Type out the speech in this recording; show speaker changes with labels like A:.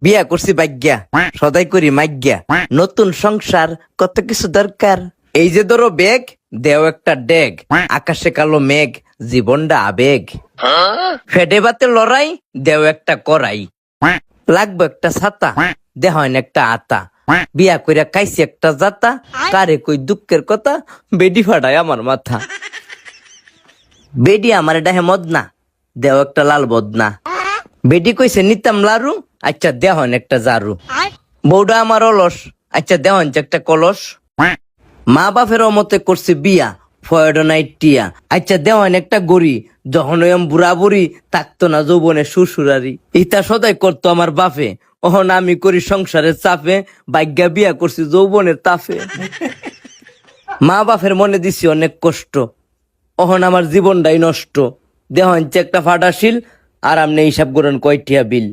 A: বিয়া করছি ভাগ্যা, সদাই করি মাগ্যা, নতুন সংসার কত কিছু দরকার। এই যে ধরো ব্যাগ, দেও একটা ডেগ, আকাশে কালো মেঘ, জীবনটা আবেগ। ফেডে বাতে লড়াই, দেও একটা করাই, লাগবে একটা ছাতা, দেহন একটা আতা। বিয়া কইরা খাইছি একটা জাতা, কারে কই দুঃখের কথা, বেডি ফাটায় আমার মাথা। বেডি আমার ডাহে মদনা, দেও একটা লাল বদনা। বেডি কইছে নিতাম লারু, আচ্ছা দেহন একটা জারু। বউডা আমার অলস, আচ্ছা দেহন যে একটা কলস। মা বাপের মতে করছে বিয়া, ফয়ডনাইট টিয়া, আচ্ছা দেওয়ান একটা গড়ি। যখন ওইম বুড়া বুড়ি থাকতো না যৌবনে শ্বশুরারি। ইতা সদাই করতো আমার বাপে, ওহন আমি করি সংসারের চাপে, ভাগ্যা বিয়া করছি যৌবনের তাফে। মা বাপের মনে দিছি অনেক কষ্ট, ওহন আমার জীবনটাই নষ্ট। দেহন যে একটা ফাটাশিল, আর আমনে হিসাব করেন কয়টিয়া বিল।